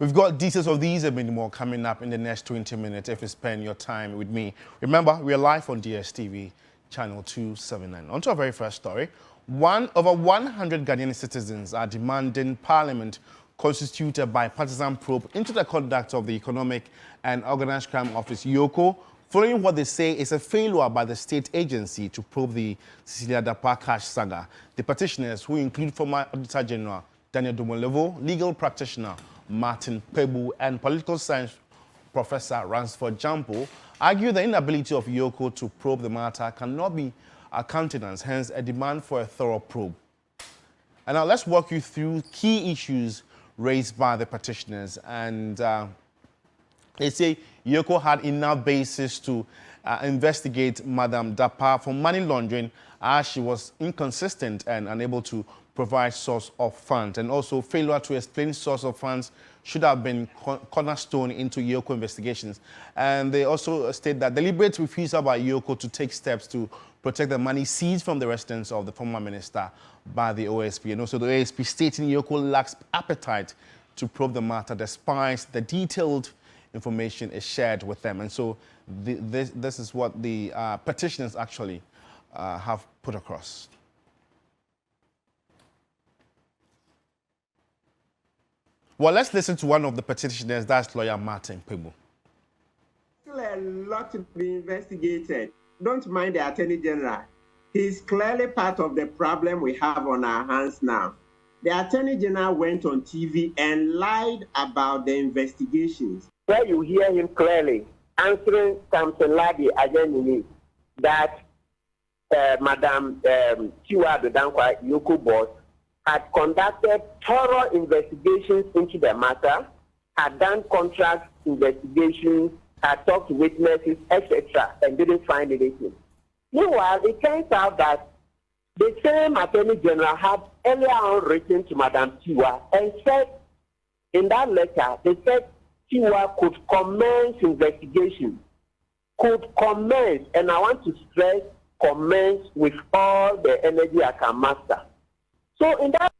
We've got details of these and many more coming up in the next 20 minutes if you spend your time with me. Remember, we are live on DSTV, channel 279. On to our very first story. Over 100 Ghanaian citizens are demanding Parliament constitute a bipartisan probe into the conduct of the Economic and Organized Crime Office, YOCO, following what they say is a failure by the state agency to probe the Cecilia Dapaah cash saga. The petitioners, who include former Auditor General Daniel Dumolevo, legal practitioner Martin Pebu, and political science professor Ransford Jampo, argue the inability of YOCO to probe the matter cannot be countenanced, hence a demand for a thorough probe. And now let's walk you through key issues raised by the petitioners. And they say YOCO had enough basis to investigate Madam Dapaah for money laundering, as she was inconsistent and unable to provide source of funds, and also failure to explain source of funds should have been cornerstone into YOCO investigations. And they also state that deliberate refusal by YOCO to take steps to protect the money seized from the residence of the former minister by the OSP. And also the OSP stating YOCO lacks appetite to probe the matter despite the detailed information is shared with them. And so this is what the petitioners actually have put across. Well, let's listen to one of the petitioners, that's lawyer Martin Pebu. Still a lot to be investigated. Don't mind the Attorney General. He's clearly part of the problem we have on our hands now. The Attorney General went on TV and lied about the investigations. Where you hear him clearly answering Samson Ladi Ajenini that Madam Tiwa Dankwa Yoko boss had conducted thorough investigations into the matter, had done contract investigations, had talked to witnesses, etc., and didn't find anything. Meanwhile, it turns out that the same Attorney General had earlier on written to Madam Tiwa and said in that letter, they said Tiwa could commence investigation, and I want to stress, commence with all the energy I can master. So in that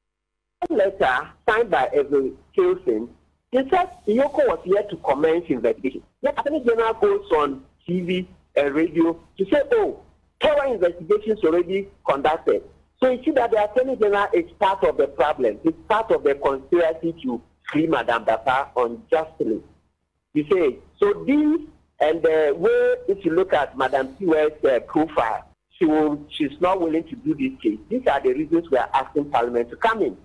letter signed by Evan Kilson, he said YOCO was here to commence investigation. The Attorney General goes on TV and radio to say, oh, thorough investigations already conducted. So you see that the Attorney General is part of the problem. It's part of the conspiracy to free Madam Dapaah unjustly. You say, so this and the way, if you look at Madam Tiwa's profile, she's not willing to do this case. These are the reasons we are asking Parliament to come in.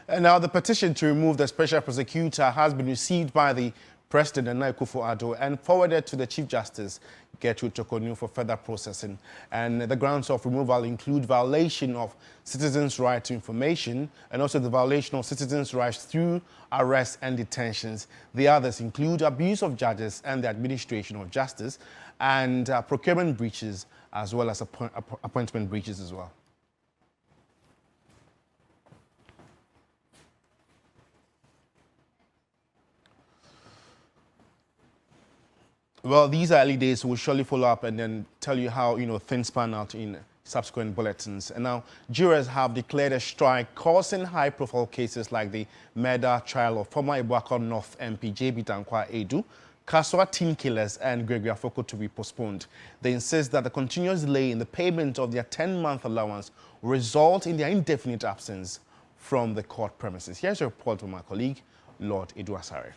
And now the petition to remove the special prosecutor has been received by the President Nana Akufo-Addo and forwarded to the Chief Justice Gertrude Chokonu for further processing. And the grounds of removal include violation of citizens' right to information and also the violation of citizens' rights through arrests and detentions. The others include abuse of judges and the administration of justice and procurement breaches, as well as appointment breaches as well. Well, these are early days. We'll surely follow up and then tell you how, things pan out in subsequent bulletins. And now, jurors have declared a strike, causing high-profile cases like the murder trial of former Ibuako North MP J.B. Dankwa Edu, Kaswa teen killers, and Gregory Afoko to be postponed. They insist that the continuous delay in the payment of their 10-month allowance will result in their indefinite absence from the court premises. Here's a report from my colleague, Lord Eduasare.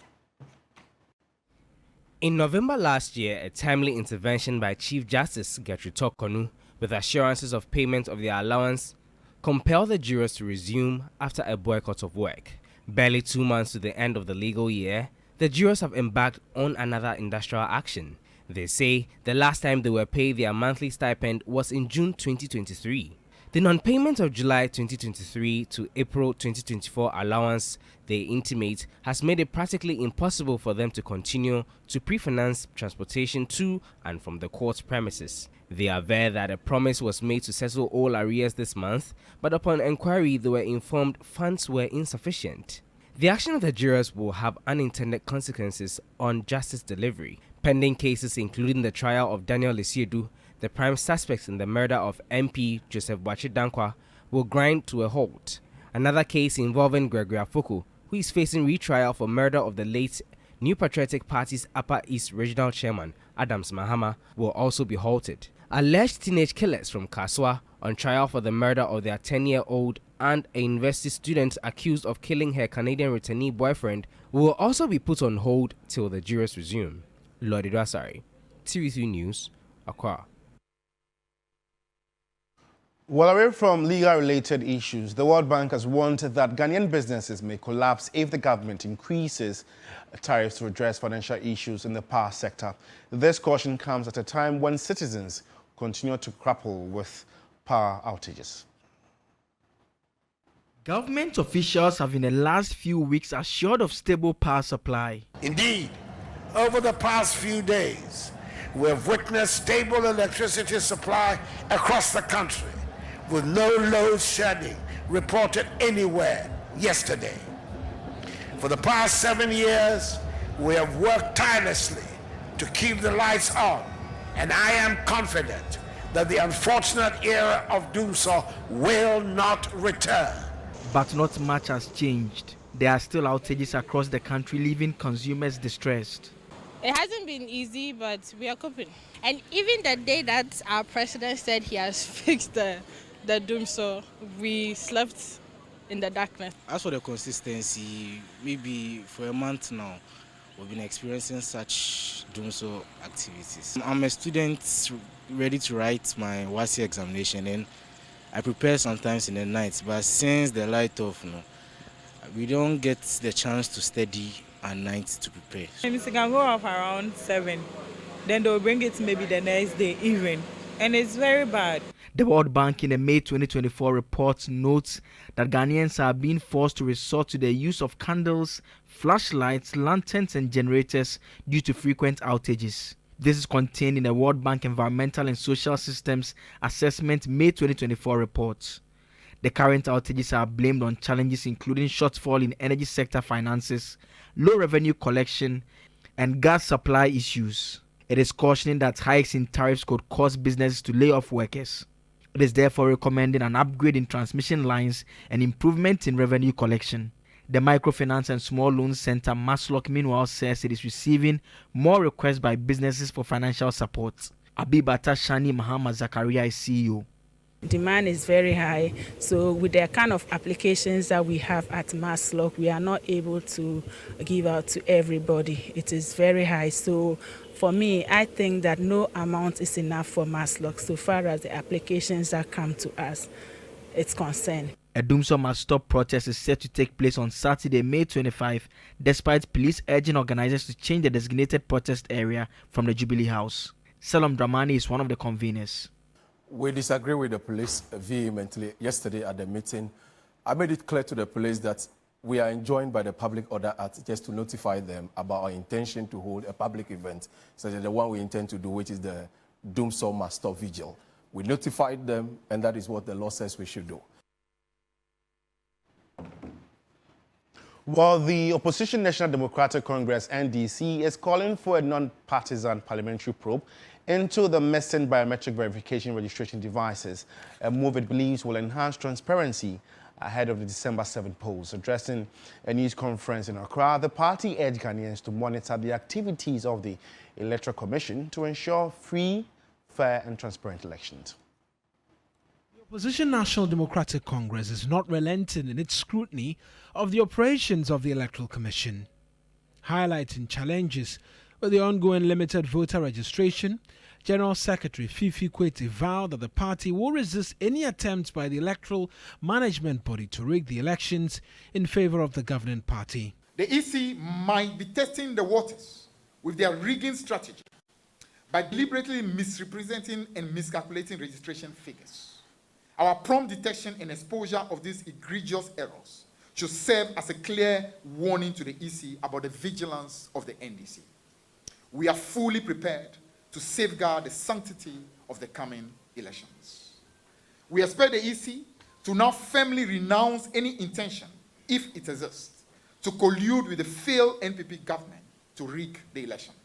In November last year, a timely intervention by Chief Justice Gertrude Chokonu, with assurances of payment of their allowance, compelled the jurors to resume after a boycott of work. Barely 2 months to the end of the legal year, the jurors have embarked on another industrial action. They say the last time they were paid their monthly stipend was in June 2023. The non-payment of July 2023 to April 2024 allowance, they intimate, has made it practically impossible for them to continue to pre-finance transportation to and from the court premises. They aver that a promise was made to settle all arrears this month, but upon inquiry they were informed funds were insufficient. The action of the jurors will have unintended consequences on justice delivery. Pending cases including the trial of Daniel Lesiedu, the prime suspects in the murder of MP Joseph Boakye Dankwa, will grind to a halt. Another case involving Gregory Afoko, who is facing retrial for murder of the late New Patriotic Party's Upper East Regional Chairman, Adams Mahama, will also be halted. Alleged teenage killers from Kaswa on trial for the murder of their 10-year-old and a university student accused of killing her Canadian returnee boyfriend will also be put on hold till the jurors resume. Lord Idwasari, TV3 News, Accra. Well, away from legal-related issues, the World Bank has warned that Ghanaian businesses may collapse if the government increases tariffs to address financial issues in the power sector. This caution comes at a time when citizens continue to grapple with power outages. Government officials have in the last few weeks assured of stable power supply. Indeed, over the past few days, we have witnessed stable electricity supply across the country, with no load shedding reported anywhere yesterday. For the past 7 years, we have worked tirelessly to keep the lights on, and I am confident that the unfortunate era of doomsday will not return. But not much has changed. There are still outages across the country, leaving consumers distressed. It hasn't been easy, but we are coping. And even the day that our president said he has fixed the doomsday, we slept in the darkness. As for the consistency, maybe for a month now, we've been experiencing such doomsday activities. I'm a student ready to write my WASI examination, and I prepare sometimes in the night, but since the light off, we don't get the chance to study at night to prepare. It can go off around 7, then they'll bring it maybe the next day even, and it's very bad. The World Bank in a May 2024 report notes that Ghanaians are being forced to resort to the use of candles, flashlights, lanterns and generators due to frequent outages. This is contained in the World Bank Environmental and Social Systems Assessment May 2024 report. The current outages are blamed on challenges including shortfall in energy sector finances, low revenue collection, and gas supply issues. It is cautioning that hikes in tariffs could cause businesses to lay off workers. It is therefore recommending an upgrade in transmission lines and improvement in revenue collection. The Microfinance and Small Loans Center, Maslock, meanwhile, says it is receiving more requests by businesses for financial support. Abibata Shani Mahama Zakaria is CEO. Demand is very high, so with the kind of applications that we have at Maslock, we are not able to give out to everybody. It is very high, so for me, I think that no amount is enough for Maslock so far as the applications that come to us it's concerned. A doomsday must stop protest is set to take place on Saturday, May 25, despite police urging organizers to change the designated protest area from the Jubilee House. Salam Dramani is one of the conveners. We disagree with the police vehemently. Yesterday at the meeting, I made it clear to the police that we are enjoined by the Public Order Act just to notify them about our intention to hold a public event, such as the one we intend to do, which is the Doomsday Must Stop Vigil. We notified them, and that is what the law says we should do. While the Opposition National Democratic Congress, NDC, is calling for a non-partisan parliamentary probe into the missing biometric verification registration devices, a move it believes will enhance transparency ahead of the December 7 polls. Addressing a news conference in Accra, the party urged Ghanaians to monitor the activities of the Electoral Commission to ensure free, fair and transparent elections. The Opposition National Democratic Congress is not relenting in its scrutiny of the operations of the Electoral Commission. Highlighting challenges with the ongoing limited voter registration, General Secretary Fifi Kweti vowed that the party will resist any attempts by the electoral management body to rig the elections in favor of the governing party. The EC might be testing the waters with their rigging strategy by deliberately misrepresenting and miscalculating registration figures. Our prompt detection and exposure of these egregious errors should serve as a clear warning to the EC about the vigilance of the NDC. We are fully prepared to safeguard the sanctity of the coming elections. We expect the EC to now firmly renounce any intention, if it exists, to collude with the failed NPP government to rig the elections.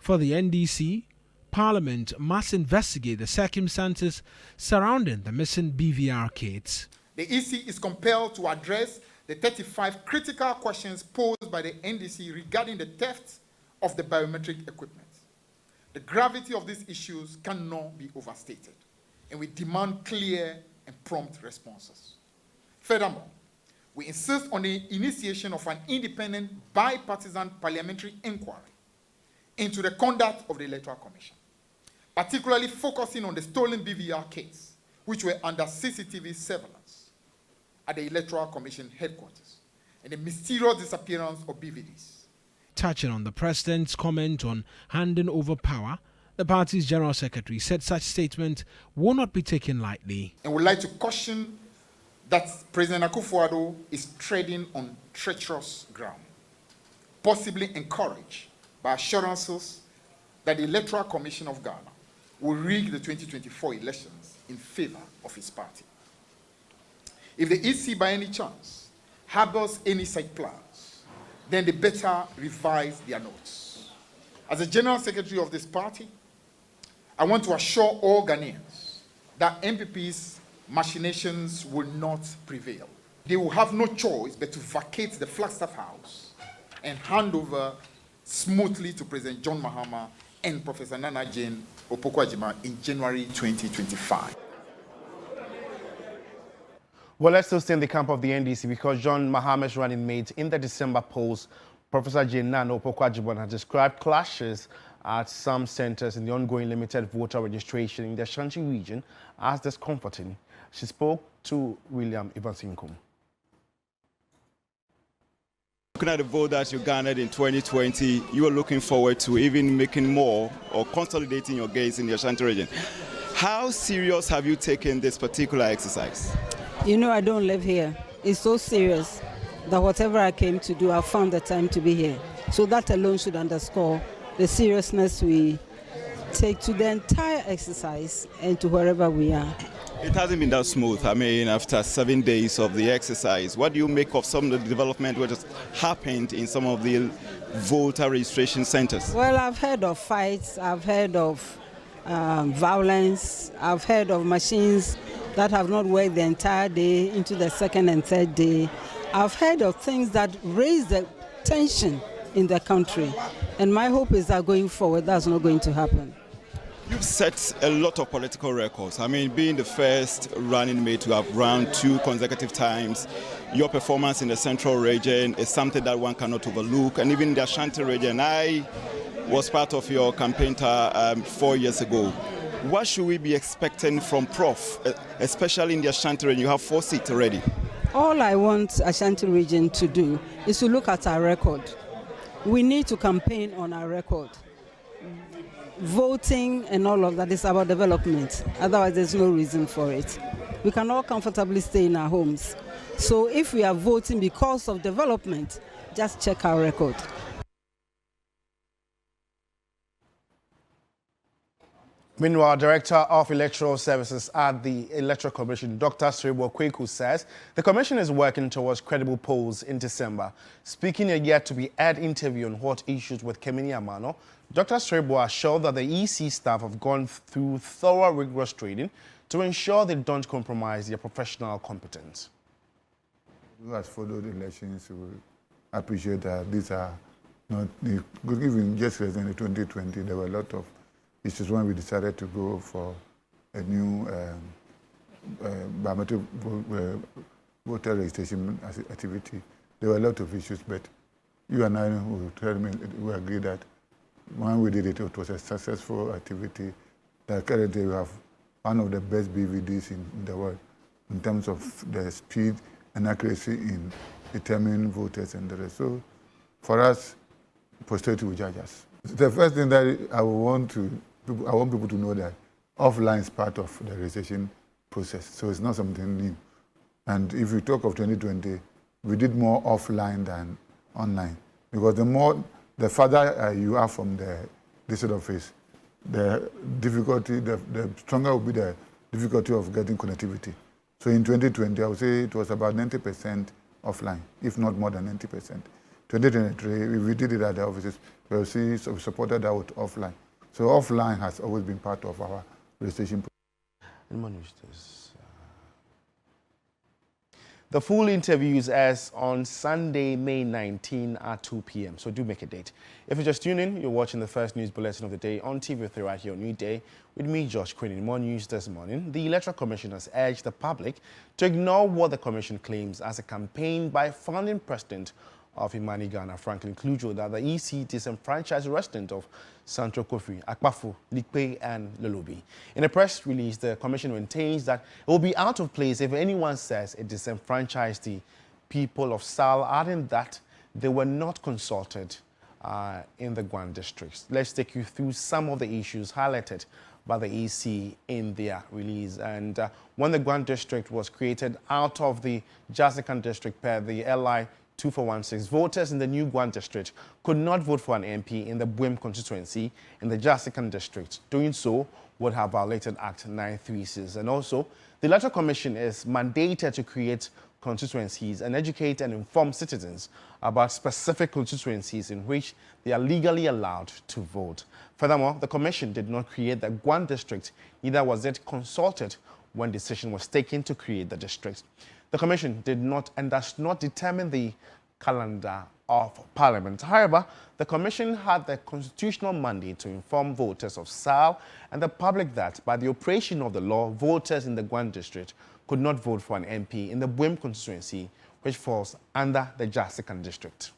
For the NDC, Parliament must investigate the circumstances surrounding the missing BVR kits. The EC is compelled to address the 35 critical questions posed by the NDC regarding the theft of the biometric equipment. The gravity of these issues cannot be overstated, and we demand clear and prompt responses. Furthermore, we insist on the initiation of an independent bipartisan parliamentary inquiry into the conduct of the Electoral Commission, particularly focusing on the stolen BVR case, which were under CCTV surveillance at the Electoral Commission headquarters, and the mysterious disappearance of BVDs. Touching on the president's comment on handing over power, the party's general secretary said such statement will not be taken lightly. And would like to caution that President Akufo-Addo is treading on treacherous ground, possibly encouraged by assurances that the Electoral Commission of Ghana will rig the 2024 elections in favor of his party. If the EC by any chance harbors any such plans, then they better revise their notes. As the General Secretary of this party, I want to assure all Ghanaians that MPP's machinations will not prevail. They will have no choice but to vacate the Flagstaff House and hand over smoothly to President John Mahama and Professor Nana Jane Opoku-Agyeman in January 2025. Well, let's still stay in the camp of the NDC because John Mahama's running mate in the December polls, Professor Jane Nana Opoku-Agyeman, has described clashes at some centers in the ongoing limited voter registration in the Ashanti region as discomforting. She spoke to William Ivansinkum. Looking at the vote that you garnered in 2020, you are looking forward to even making more or consolidating your gains in the Ashanti region. How serious have you taken this particular exercise? You know, I don't live here. It's so serious that whatever I came to do, I found the time to be here. So that alone should underscore the seriousness we take to the entire exercise and to wherever we are. It hasn't been that smooth. I mean, after 7 days of the exercise, what do you make of some of the development which has happened in some of the voter registration centers? Well, I've heard of fights, I've heard of violence, I've heard of machines that have not worked the entire day into the second and third day. I've heard of things that raise the tension in the country. And my hope is that going forward, that's not going to happen. You've set a lot of political records. I mean, being the first running mate to have run 2 consecutive times, your performance in the central region is something that one cannot overlook. And even in the Ashanti region, I was part of your campaign 4 years ago. What should we be expecting from Prof, especially in the Ashanti region? You have 4 seats already. All I want Ashanti region to do is to look at our record. We need to campaign on our record. Voting and all of that is about development. Otherwise, there's no reason for it. We can all comfortably stay in our homes. So if we are voting because of development, just check our record. Meanwhile, Director of Electoral Services at the Electoral Commission, Dr. Kwadwo Owusu, says the Commission is working towards credible polls in December. Speaking in a yet-to-be-aired interview on hot issues with Kemini Amano, Dr. Kwadwo assured that the EC staff have gone through thorough, rigorous training to ensure they don't compromise their professional competence. Who has followed elections will appreciate that these are not, even just in 2020, there were a lot of issues when we decided to go for a new biometric voter registration activity. There were a lot of issues, but you and I will tell me, we agree that when we did it, it was a successful activity. That currently we have one of the best BVDs in the world in terms of the speed and accuracy in determining voters and the rest. So for us, posterity will judge us. The first thing that I want people to know that offline is part of the registration process, so it's not something new. And if you talk of 2020, we did more offline than online, because the further you are from the district office, the difficulty, the stronger will be the difficulty of getting connectivity. So in 2020, I would say it was about 90% offline, if not more than 90%. 2023, we did it at the offices, we supported that with offline. So offline has always been part of our registration process. The full interviews airs on Sunday, May 19 at 2 p.m. So do make a date. If you're just tuning in, you're watching the first news bulletin of the day on TV3 right here on New Day with me, Josh Quinn. In more news this morning, the Electoral Commission has urged the public to ignore what the Commission claims as a campaign by founding president of Imani Ghana, Franklin Kwadwo, that the EC disenfranchised residents of Central Kofi, Akpafo, Likpe, and Lolobi. In a press release, the Commission maintains that it will be out of place if anyone says it disenfranchised the people of Sal, adding that they were not consulted in the Gwan districts. Let's take you through some of the issues highlighted by the EC in their release. And when the Gwan district was created out of the Jasikan district per the LI 2416, voters in the new Gwan district could not vote for an MP in the Bwim constituency in the Jasikan district. Doing so would have violated Act 936. And also, the Electoral Commission is mandated to create constituencies and educate and inform citizens about specific constituencies in which they are legally allowed to vote. Furthermore, the Commission did not create the Gwan district, neither was it consulted when decision was taken to create the district. The Commission did not and does not determine the calendar of Parliament. However, the Commission had the constitutional mandate to inform voters of SAL and the public that by the operation of the law, voters in the Gwan district could not vote for an MP in the Bwim constituency, which falls under the Jasikan district.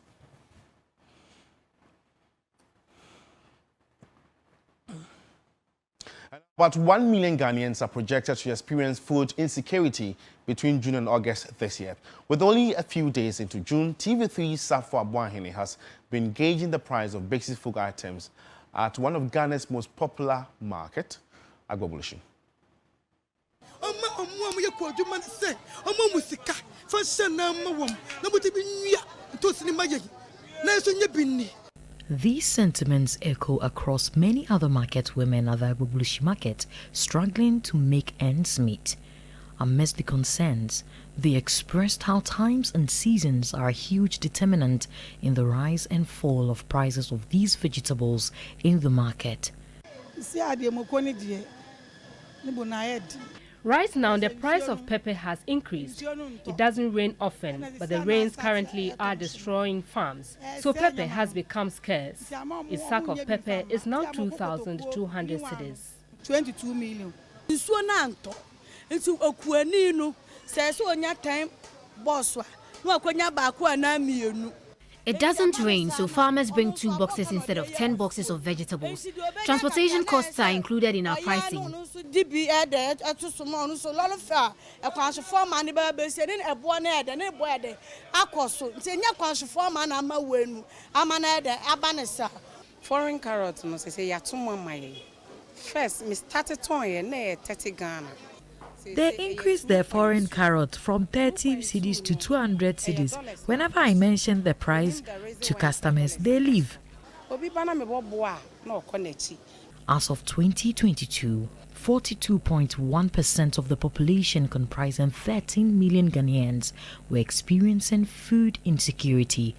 About 1 million Ghanaians are projected to experience food insecurity between June and August this year. With only a few days into June, TV3 Safo Abuahene has been gauging the price of basic food items at one of Ghana's most popular market, Agbogbloshie. These sentiments echo across many other market women at the Agbogbloshie market, struggling to make ends meet. Amidst the concerns, they expressed how times and seasons are a huge determinant in the rise and fall of prices of these vegetables in the market. Right now, the price of pepper has increased. It doesn't rain often, but the rains currently are destroying farms. So pepper has become scarce. A sack of pepper is now 2,200 cedis. 22 million. It doesn't rain, so farmers bring 2 boxes instead of 10 boxes of vegetables. Transportation costs are included in our pricing. Foreign carrots, no say first, me started to 30 Ghana. They increase their foreign carrot from 30 cedis to 200 cedis. Whenever I mention the price to customers, they leave. As of 2022, 42.1% of the population, comprising 13 million Ghanaians, were experiencing food insecurity,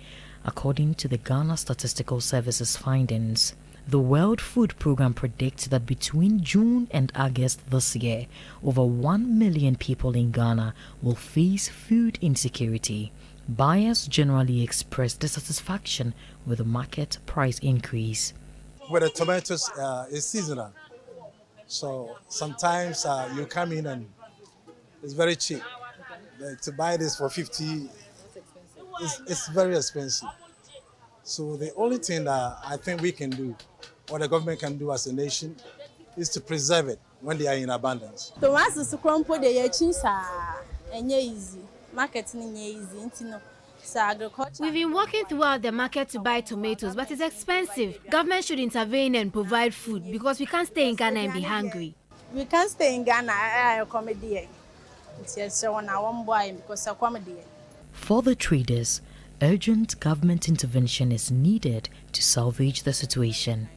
according to the Ghana Statistical Service's findings. The World Food Programme predicts that between June and August this year, over 1 million people in Ghana will face food insecurity. Buyers generally express dissatisfaction with the market price increase. With the tomatoes, it's seasonal. So sometimes you come in and it's very cheap. To buy this for 50, it's very expensive. So the only thing that I think we can do, or the government can do as a nation, is to preserve it when they are in abundance. We've been walking throughout the market to buy tomatoes, but it's expensive. Government should intervene and provide food because we can't stay in Ghana and be hungry. We can't stay in Ghana. For the traders, urgent government intervention is needed to salvage the situation.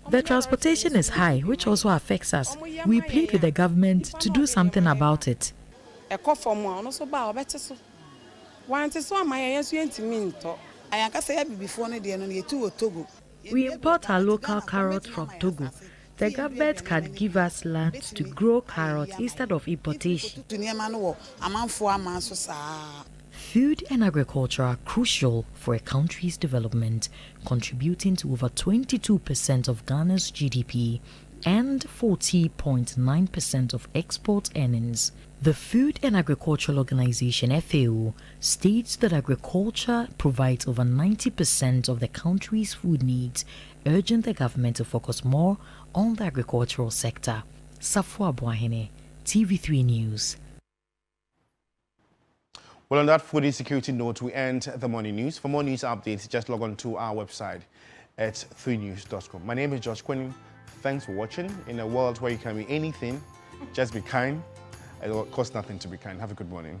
The transportation is high, which also affects us. We plead with the government to do something about it. We import our local carrot from Togo. The government can give us land to grow carrots instead of importation. Food and agriculture are crucial for a country's development, contributing to over 22% of Ghana's GDP and 40.9% of export earnings. The Food and Agricultural Organization FAO states that agriculture provides over 90% of the country's food needs, urging the government to focus more on the agricultural sector. Safwa Boahene, TV3 News. Well, on that food insecurity note, we end the morning news. For more news updates, just log on to our website at 3news.com. My name is Josh Quinn. Thanks for watching. In a world where you can be anything, just be kind. It will cost nothing to be kind. Have a good morning.